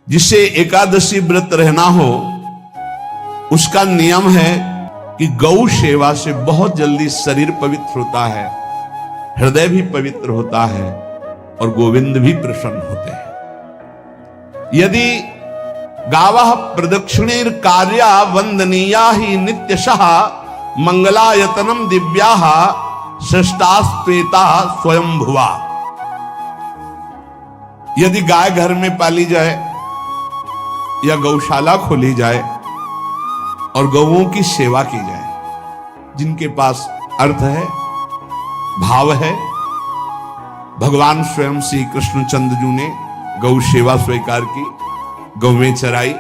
जिसे एकादशी व्रत रहना हो उसका नियम है कि गौ सेवा से बहुत जल्दी शरीर पवित्र होता है, हृदय भी पवित्र होता है और गोविंद भी प्रसन्न होते हैं। यदि गावः प्रदक्षिणेर कार्या वंदनीया ही नित्यशः मंगलायतनम दिव्याः सृष्टास्पेता स्वयंभुवा। यदि गाय घर में पाली जाए या गौशाला खोली जाए और गौओं की सेवा की जाए, जिनके पास अर्थ है, भाव है, भगवान स्वयं श्री कृष्णचंद्र जी ने गौ सेवा स्वीकार की, गौवें चराई।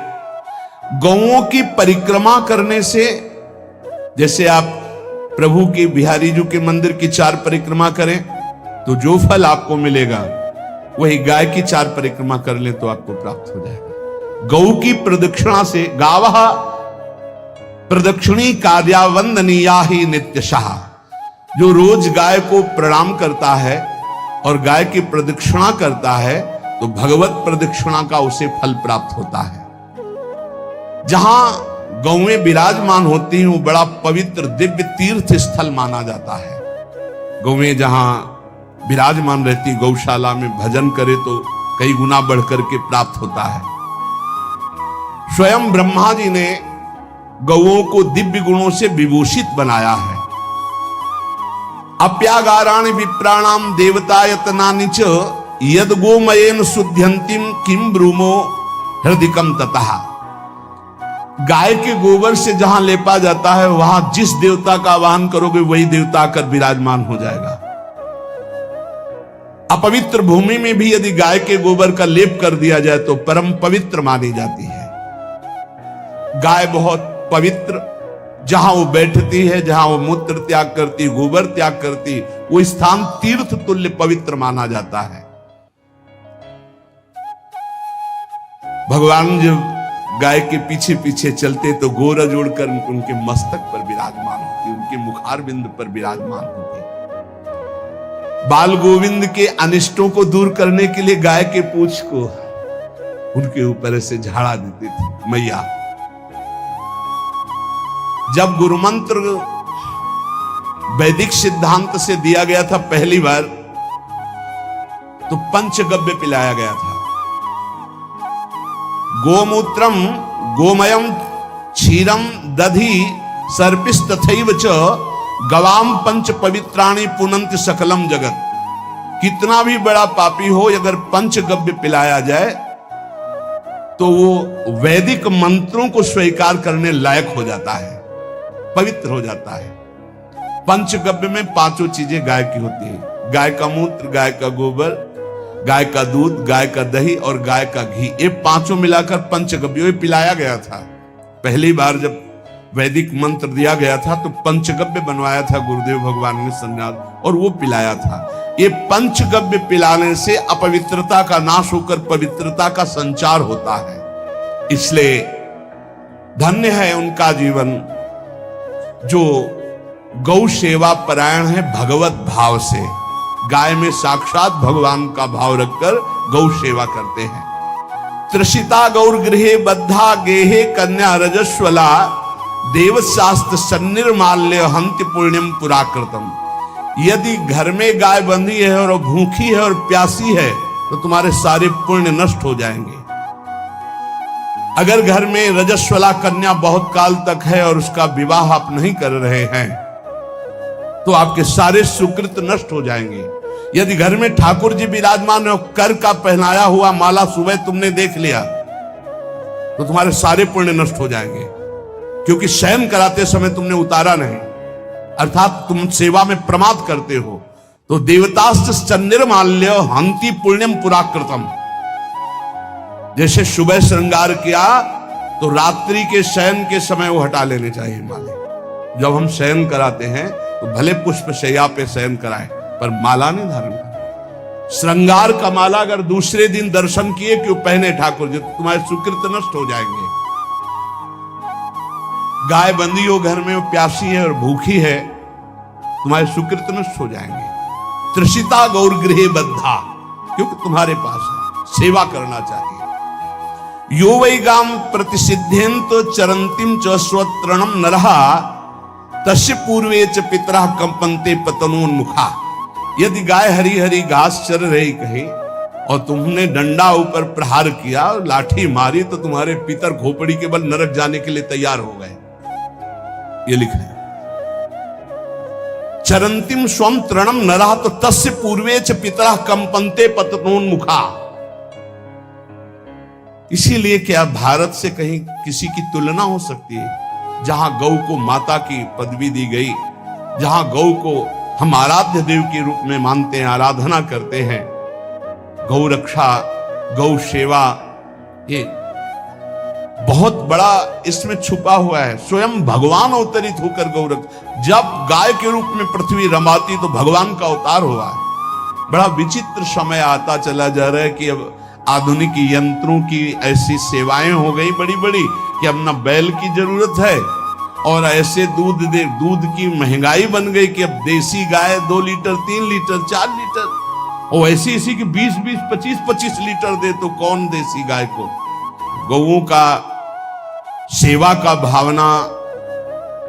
गौओं की परिक्रमा करने से, जैसे आप प्रभु के बिहारी जी के मंदिर की 4 परिक्रमा करें तो जो फल आपको मिलेगा वही गाय की 4 परिक्रमा कर ले तो आपको प्राप्त हो जाएगा। गौ की प्रदक्षिणा से, गावः प्रदक्षिणी कार्या वंदनीया ही नित्यशः, जो रोज गाय को प्रणाम करता है और गाय की प्रदक्षिणा करता है तो भगवत प्रदक्षिणा का उसे फल प्राप्त होता है। जहां गौएं विराजमान होती हैं वो बड़ा पवित्र दिव्य तीर्थ स्थल माना जाता है। गौएं जहां विराजमान रहती, गौशाला में भजन करे तो कई गुना बढ़कर के प्राप्त होता है। स्वयं ब्रह्मा जी ने गौओं को दिव्य गुणों से विभूषित बनाया है। अप्यागाराणि विप्राणाम देवतायतनानि च यद गोमयेन शुद्ध्यन्तिम किम ब्रूमो हृदिकम ततः। गाय के गोबर से जहां लेपा जाता है वहां जिस देवता का आवाहन करोगे वही देवता आकर विराजमान हो जाएगा। अपवित्र भूमि में भी यदि गाय के गोबर का लेप कर दिया जाए तो परम पवित्र मानी जाती है। गाय बहुत पवित्र, जहां वो बैठती है, जहां वो मूत्र त्याग करती, गोबर त्याग करती, वो स्थान तीर्थ तुल्य पवित्र माना जाता है। भगवान जब गाय के पीछे पीछे चलते तो गोरा जोड़कर उनके मस्तक पर विराजमान होती, उनके मुखार बिंद पर विराजमान होती। बाल गोविंद के अनिष्टों को दूर करने के लिए गाय के पूंछ को उनके ऊपर से झाड़ा देती थी मैया। जब गुरु मंत्र वैदिक सिद्धांत से दिया गया था पहली बार तो पंचगव्य पिलाया गया था। गोमूत्रम गोमयम क्षीरम दधि सर्पिस्तथैव च गवाम पंच पवित्राणि पुनन्ति सकलम जगत। कितना भी बड़ा पापी हो, अगर पंचगव्य पिलाया जाए तो वो वैदिक मंत्रों को स्वीकार करने लायक हो जाता है, पवित्र हो जाता है। पंचगव्य में 5 चीजें गाय की होती है। गाय का मूत्र, गाय का गोबर, गाय का दूध, गाय का दही और गाय का घी, ये 5 मिलाकर पंचगव्य पिलाया गया था। पहली बार जब वैदिक मंत्र दिया गया था तो पंचगव्य बनवाया था गुरुदेव भगवान ने सन्यास, और वो पिलाया था। ये पंचगव्य पिलाने से अपवित्रता का नाश होकर पवित्रता का संचार होता है। इसलिए धन्य है उनका जीवन जो गौ सेवा परायण है भगवत भाव से। गाय में साक्षात भगवान का भाव रखकर गौ सेवा करते हैं। त्रिषिता गौर गृहे बद्धा गेहे कन्या रजस्वला देवशास्त्र सन्निर्माल्य हंति पुण्यम पुराकृतम। यदि घर में गाय बंधी है और भूखी है और प्यासी है तो तुम्हारे सारे पुण्य नष्ट हो जाएंगे। अगर घर में रजस्वला कन्या बहुत काल तक है और उसका विवाह आप नहीं कर रहे हैं तो आपके सारे सुकृत नष्ट हो जाएंगे। यदि घर में ठाकुर जी विराजमान हो, कर का पहनाया हुआ माला सुबह तुमने देख लिया तो तुम्हारे सारे पुण्य नष्ट हो जाएंगे, क्योंकि शयन कराते समय तुमने उतारा नहीं, अर्थात तुम सेवा में प्रमाद करते हो। तो देवतास्त्र सन्निर्माल्य हंति पुण्यम पुराकृतम। जैसे सुबह श्रृंगार किया तो रात्रि के शयन के समय वो हटा लेने चाहिए माले। जब हम शयन कराते हैं तो भले पुष्प शैया पे शयन कराएं पर माला नहीं धारण करें। श्रृंगार का माला अगर दूसरे दिन दर्शन किए क्यों पहने ठाकुर जी, तो तुम्हारे सुकृत नष्ट हो जाएंगे। गाय बंदी हो घर में, वो प्यासी है और भूखी है, तुम्हारे सुकृत नष्ट हो जाएंगे। त्रिषिता गौर गृहे बद्धा, क्योंकि तुम्हारे पास है, सेवा करना चाहिए। यो वै गाम प्रतिसिद्धेन्त चरंतिम च स्वतरणम नरहा तस्य पूर्वे च पितरः कंपन्ते पतनोन्मुखा। यदि गाय हरी हरी घास चर रही कहीं और तुमने डंडा ऊपर प्रहार किया और लाठी मारी तो तुम्हारे पितर खोपड़ी के बल नरक जाने के लिए तैयार हो गए। ये लिखा है चरंतिम स्वम तृणम नरः तो तस्य पूर्वे च पितरः कंपन्ते पतनोन्मुखा। इसीलिए क्या भारत से कहीं किसी की तुलना हो सकती है जहां गौ को माता की पदवी दी गई, जहां गौ को हम आराध्य देव के रूप में मानते हैं, आराधना करते हैं। गौ रक्षा, गौ सेवा, ये बहुत बड़ा इसमें छुपा हुआ है। स्वयं भगवान अवतरित होकर गौ रक्षा, जब गाय के रूप में पृथ्वी रमाती तो भगवान का अवतार हुआ है। बड़ा विचित्र समय आता चला जा रहा है कि अब आधुनिक यंत्रों की ऐसी सेवाएं हो गई बड़ी बड़ी कि अब ना बैल की जरूरत है और ऐसे दूध की महंगाई बन गई कि अब देसी गाय 2 लीटर 3 लीटर 4 लीटर और ऐसी ऐसी कि 20-20 25-25 लीटर दे तो कौन देसी गाय को। गौओं का सेवा का भावना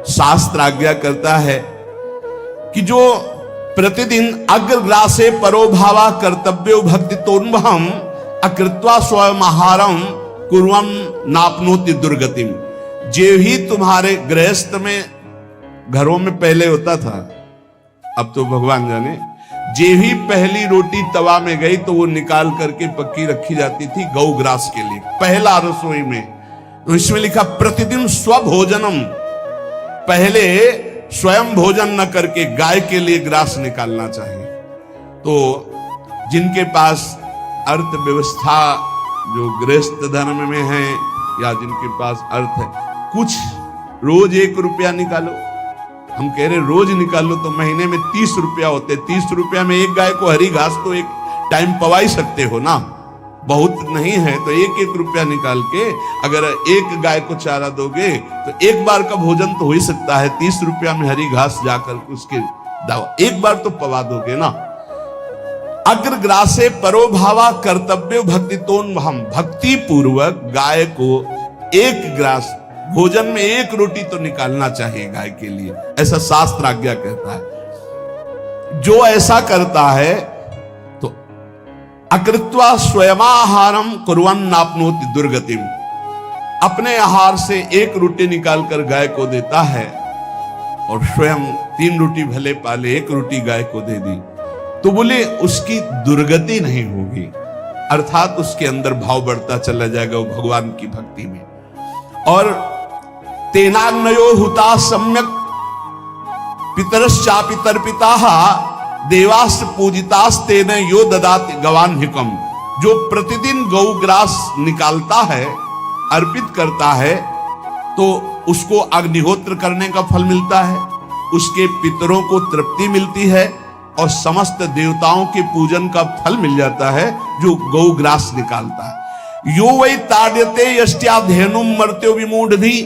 शास्त्र आज्ञा करता है कि जो प्रतिदिन अग्रग्रासे परोभावा कर्तव्यो भक्ति तोन्वहम अकृत्वा स्वयं आहारम कुर्वम नापनोति दुर्गतिम। जे ही तुम्हारे गृहस्थ में घरों में पहले होता था, अब तो भगवान जाने, जे ही पहली रोटी तवा में गई तो वो निकाल करके पक्की रखी जाती थी गौग्रास के लिए, पहला रसोई में। तो इसमें लिखा प्रतिदिन स्वभोजनम, पहले स्वयं भोजन न करके गाय के लिए ग्रास निकालना चाहिए। तो जिनके पास अर्थव्यवस्था जो गृहस्थ धर्म में है या जिनके पास अर्थ है, कुछ रोज 1 रुपया निकालो। हम कह रहे रोज निकालो तो महीने में 30 रुपया होते। 30 रुपया में एक गाय को हरी घास तो एक टाइम पवा ही सकते हो ना, बहुत नहीं है तो 1-1 रुपया निकाल के अगर एक गाय को चारा दोगे तो एक बार का भोजन तो हो ही सकता है। 30 रुपया में हरी घास जाकर उसके दावा एक बार तो पवा दोगे ना। अग्रग्रासे परोभावा कर्तव्य भक्ति तोन्वहम, भक्ति पूर्वक गाय को 1 ग्रास भोजन में 1 रोटी तो निकालना चाहिए गाय के लिए, ऐसा शास्त्र आज्ञा कहता है। जो ऐसा करता है तो अकृत्वा स्वयमाहारम कुर्वन् नाप्नोति दुर्गतिम, अपने आहार से 1 रोटी निकालकर गाय को देता है और स्वयं 3 रोटी भले पाले 1 रोटी गाय को दे दी तो बोले उसकी दुर्गति नहीं होगी, अर्थात उसके अंदर भाव बढ़ता चला जाएगा वो भगवान की भक्ति में। और तेनाग्नयो हुता सम्यक पितरश्चापि तर्पिताः देवास् पूजितास्तेन यो ददाति गवान्हिकम। जो प्रतिदिन गौग्रास निकालता है, अर्पित करता है, तो उसको अग्निहोत्र करने का फल मिलता है, उसके पितरों को तृप्ति मिलती है और समस्त देवताओं के पूजन का फल मिल जाता है जो गौग्रास निकालता है। यो वै ताड्यते यष्ट्याधेनुम मर्त्यो विमूढ़धि।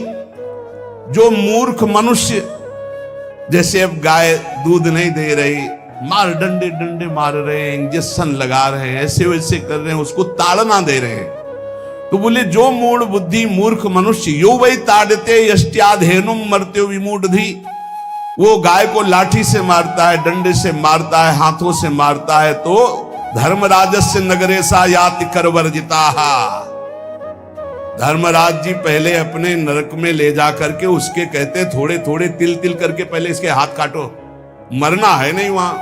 जो मूर्ख मनुष्य, जैसे अब गाय दूध नहीं दे रही, मार डंडे डंडे मार रहे हैं, इंजेक्शन लगा रहे हैं, ऐसे वैसे कर रहे हैं, उसको ताड़ना दे रहे हैं, तो बोले जो मूढ़ बुद्धि मूर्ख मनुष्य, यो वै ताड्यते यष्ट्याधेनुम मर्त्यो विमूढ़धि, वो गाय को लाठी से मारता है, डंडे से मारता है, हाथों से मारता है, तो धर्मराजस्य नगरेशा याति करवर्जिताः। धर्मराज जी पहले अपने नरक में ले जा करके उसके कहते थोड़े थोड़े तिल तिल करके पहले इसके हाथ काटो, मरना है नहीं वहां।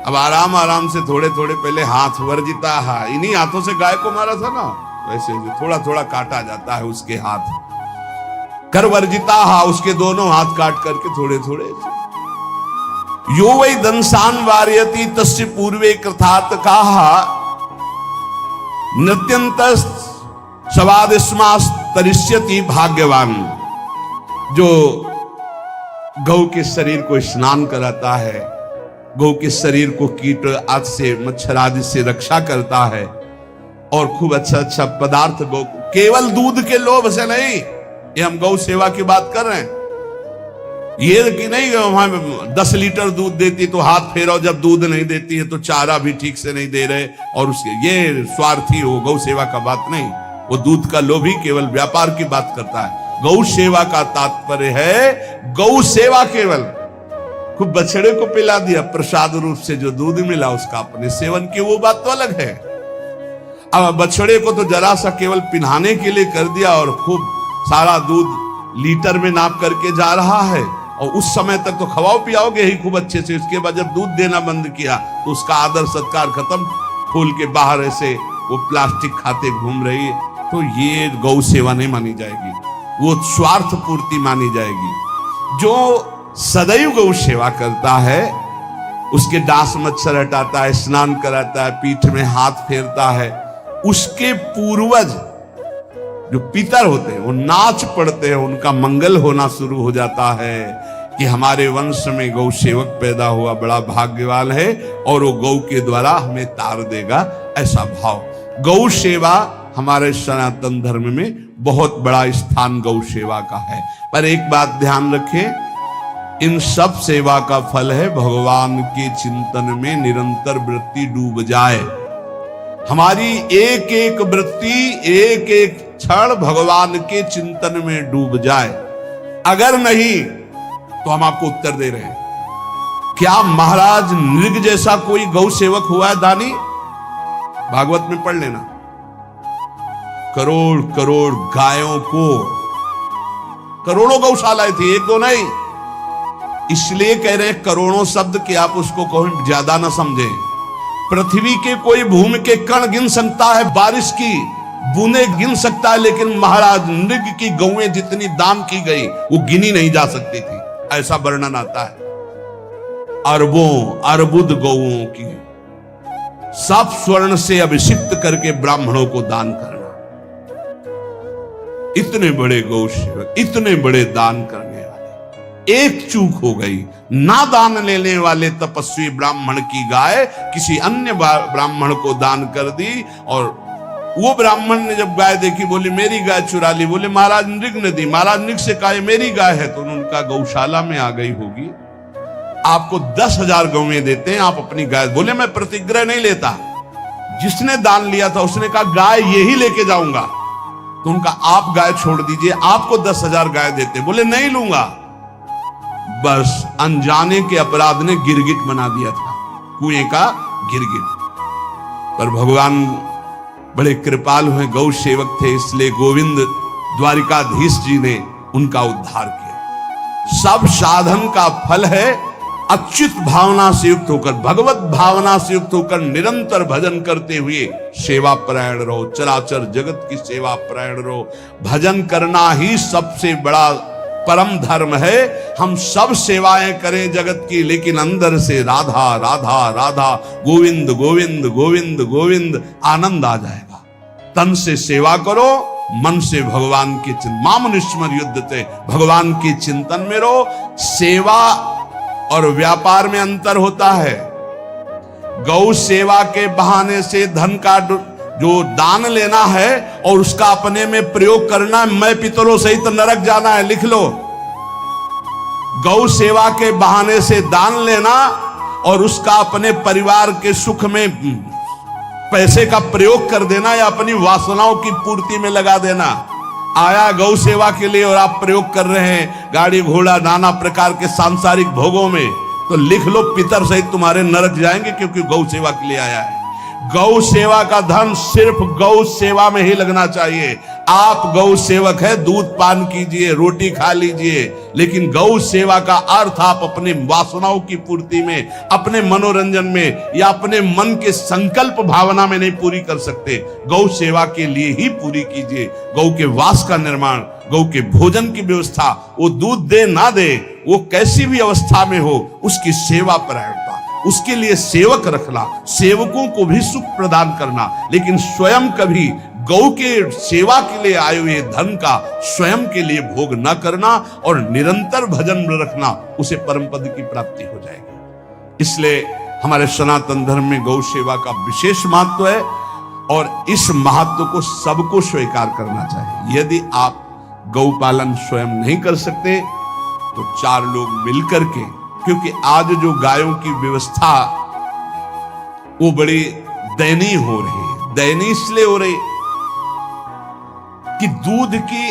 अब आराम आराम से थोड़े थोड़े पहले हाथ वर्जिताः, इन्हीं हाथों से गाय को मारा था ना, वैसे थोड़ा थोड़ा काटा जाता है उसके हाथ। कर वर्जिता, उसके दोनों हाथ काट करके थोड़े थोड़े। यो वै दंसान वार्यति तस्य पूर्वे कृतार्थ काहा नृत्यंत सवादिस्मास तरिष्यति भाग्यवान। जो गौ के शरीर को स्नान कराता है, गौ के शरीर को कीट आदि से मच्छर आदि से रक्षा करता है और खूब अच्छा अच्छा पदार्थ गौ, केवल दूध के लोभ से नहीं, ये हम गौ सेवा की बात कर रहे हैं, ये कि नहीं वहां 10 लीटर दूध देती तो हाथ फेरो, जब दूध नहीं देती है तो चारा भी ठीक से नहीं दे रहे और उसके ये स्वार्थी हो, गौ सेवा का बात नहीं। वो दूध का लोभी केवल व्यापार की बात करता है। गौ सेवा का तात्पर्य है गौ सेवा केवल। खूब बछड़े को पिला दिया प्रसाद रूप से, जो दूध मिला उसका अपने सेवन की, वो बात तो अलग है। अब बछड़े को तो जरा सा केवल पिन्हाने के लिए कर दिया और खूब सारा दूध लीटर में नाप करके जा रहा है, और उस समय तक तो खवाओ पियाओगे ही खूब अच्छे से। उसके बाद जब दूध देना बंद किया तो उसका आदर सत्कार खत्म, फूल के बाहर ऐसे वो प्लास्टिक खाते घूम रही है, तो ये गौ सेवा नहीं मानी जाएगी, वो स्वार्थ पूर्ति मानी जाएगी। जो सदैव गौ सेवा करता है, उसके डांस मच्छर हटाता है, स्नान कराता है, पीठ में हाथ फेरता है, उसके पूर्वज जो पितर होते हैं वो नाच पड़ते हैं, उनका मंगल होना शुरू हो जाता है कि हमारे वंश में गौ सेवक पैदा हुआ, बड़ा भाग्यवान है और वो गौ के द्वारा हमें तार देगा, ऐसा भाव। गौ सेवा हमारे सनातन धर्म में बहुत बड़ा स्थान गौ सेवा का है। पर एक बात ध्यान रखें, इन सब सेवा का फल है भगवान के चिंतन में निरंतर वृत्ति डूब जाए। हमारी एक एक वृत्ति, एक एक क्षण भगवान के चिंतन में डूब जाए। अगर नहीं तो हम आपको उत्तर दे रहे हैं, क्या महाराज नृग जैसा कोई गौ सेवक हुआ है दानी? भागवत में पढ़ लेना, करोड़ करोड़ गायों को, करोड़ों गौशालाएं थी, एक दो नहीं। इसलिए कह रहे करोड़ों शब्द कि आप उसको कहो ज्यादा ना समझे। पृथ्वी के कोई भूमि के कण गिन सकता है, बारिश की बूंदे गिन सकता है, लेकिन महाराज नृग की गौएं जितनी दान की गई वो गिनी नहीं जा सकती थी, ऐसा वर्णन आता है। अरबों अर्बुद गौओं की सब स्वर्ण से अभिषिक्त करके ब्राह्मणों को दान करना। इतने बड़े गौ सेवक, इतने बड़े दान करने वाले, एक चूक हो गई, ना दान लेने वाले तपस्वी ब्राह्मण की गाय किसी अन्य ब्राह्मण को दान कर दी, और वो ब्राह्मण ने जब गाय देखी बोली मेरी गाय चुरा ली। बोले महाराज नृग ने दी। महाराज नृग से कहा मेरी गाय है, तो उनका गौशाला में आ गई होगी, आपको 10,000 गौएं देते हैं, आप अपनी गाय। बोले मैं प्रतिग्रह नहीं लेता। जिसने दान लिया था उसने कहा गाय यही लेके जाऊंगा, तो उनका आप गाय छोड़ दीजिए, आपको 10,000 गाय देते। बोले नहीं लूंगा। बस अनजाने के अपराध ने गिरगिट बना दिया था, कुएं का गिरगिट। पर भगवान बड़े कृपालु हैं, गौ सेवक थे, इसलिए गोविंद द्वारिकाधीश जी ने उनका उद्धार किया। सब साधन का फल है अच्युत भावना से युक्त होकर, भगवत भावना से युक्त होकर निरंतर भजन करते हुए सेवा परायण रहो, चराचर जगत की सेवा परायण रहो। भजन करना ही सबसे बड़ा परम धर्म है। हम सब सेवाएं करें जगत की, लेकिन अंदर से राधा राधा राधा, गोविंद गोविंद गोविंद गोविंद, आनंद आ जाएगा। तन से सेवा करो, मन से भगवान के चिंतन, मामनुष्मर युद्धते, भगवान के चिंतन में रहो। सेवा और व्यापार में अंतर होता है। गौ सेवा के बहाने से धन का जो दान लेना है और उसका अपने में प्रयोग करना है, मैं पितरों सहित नरक जाना है, लिख लो। गौ सेवा के बहाने से दान लेना और उसका अपने परिवार के सुख में पैसे का प्रयोग कर देना या अपनी वासनाओं की पूर्ति में लगा देना। आया गौ सेवा के लिए और आप प्रयोग कर रहे हैं गाड़ी घोड़ा नाना प्रकार के सांसारिक भोगों में, तो लिख लो पितर सहित तुम्हारे नरक जाएंगे, क्योंकि गौ सेवा के लिए आया है। गौ सेवा का धन सिर्फ गौ सेवा में ही लगना चाहिए। आप गौ सेवक है, दूध पान कीजिए, रोटी खा लीजिए, लेकिन गौ सेवा का अर्थ आप अपने वासनाओं की पूर्ति में, अपने मनोरंजन में या अपने मन के संकल्प भावना में नहीं पूरी कर सकते। गौ सेवा के लिए ही पूरी कीजिए। गौ के वास का निर्माण, गौ के भोजन की व्यवस्था, वो दूध दे ना दे, वो कैसी भी अवस्था में हो, उसकी सेवा परायणता, उसके लिए सेवक रखना, सेवकों को भी सुख प्रदान करना, लेकिन स्वयं कभी गौ के सेवा के लिए आए हुए धन का स्वयं के लिए भोग न करना और निरंतर भजन में रखना, उसे परम पद की प्राप्ति हो जाएगी। इसलिए हमारे सनातन धर्म में गौ सेवा का विशेष महत्व है और इस महत्व को सबको स्वीकार करना चाहिए। यदि आप गौ पालन स्वयं नहीं कर सकते तो 4 लोग मिलकर के, क्योंकि आज जो गायों की व्यवस्था वो बड़ी दयनीय हो रही है। दयनीय इसलिए हो रही, कि दूध की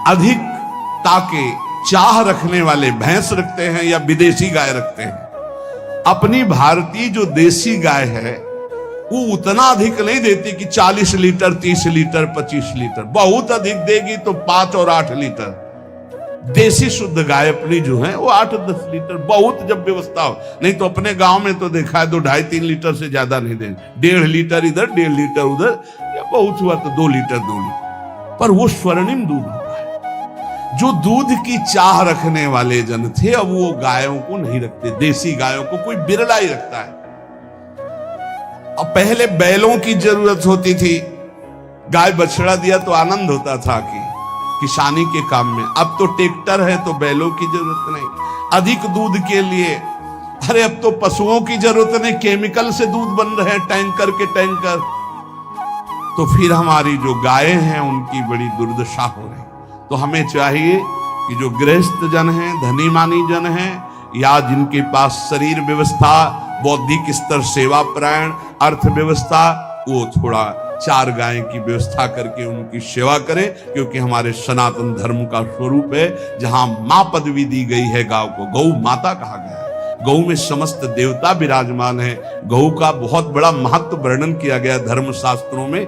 अधिकता के चाह रखने वाले भैंस रखते हैं या विदेशी गाय रखते हैं। अपनी भारतीय जो देसी गाय है वो उतना अधिक नहीं देती कि 40 लीटर 30 लीटर 25 लीटर, बहुत अधिक देगी तो 5 और 8 लीटर। देसी शुद्ध गाय अपनी जो है वो 8-10 लीटर, बहुत जब व्यवस्था हो। नहीं तो अपने गांव में तो देखा है 2-2.5-3 लीटर से ज्यादा नहीं देंगे, 1.5 लीटर इधर 1.5 लीटर उधर, या बहुत हुआ तो 2 लीटर 2 लीटर। पर वो स्वर्णिम दूध होता है। जो दूध की चाह रखने वाले जन थे अब वो गायों को नहीं रखते, देसी गायों को कोई बिरला ही रखता है। अब पहले बैलों की जरूरत होती थी, गाय बछड़ा दिया तो आनंद होता था कि किसानी के काम में। अब तो ट्रैक्टर है तो बैलों की जरूरत नहीं। अधिक दूध के लिए अरे अब तो पशुओं की जरूरत नहीं, केमिकल से दूध बन रहे हैं, टैंकर के टैंकर। तो फिर हमारी जो गायें हैं उनकी बड़ी दुर्दशा हो रही। तो हमें चाहिए कि जो गृहस्थ जन हैं, धनी मानी जन हैं, या जिनके पास शरीर व्यवस्था, बौद्धिक स्तर, सेवा परायण, अर्थव्यवस्था, वो थोड़ा 4 गाय की व्यवस्था करके उनकी सेवा करें, क्योंकि हमारे सनातन धर्म का स्वरूप है। जहां मां पदवी दी गई है गांव को, गौ माता कहा गया है। गौ में समस्त देवता विराजमान है। गौ का बहुत बड़ा महत्व वर्णन किया गया धर्म शास्त्रों में।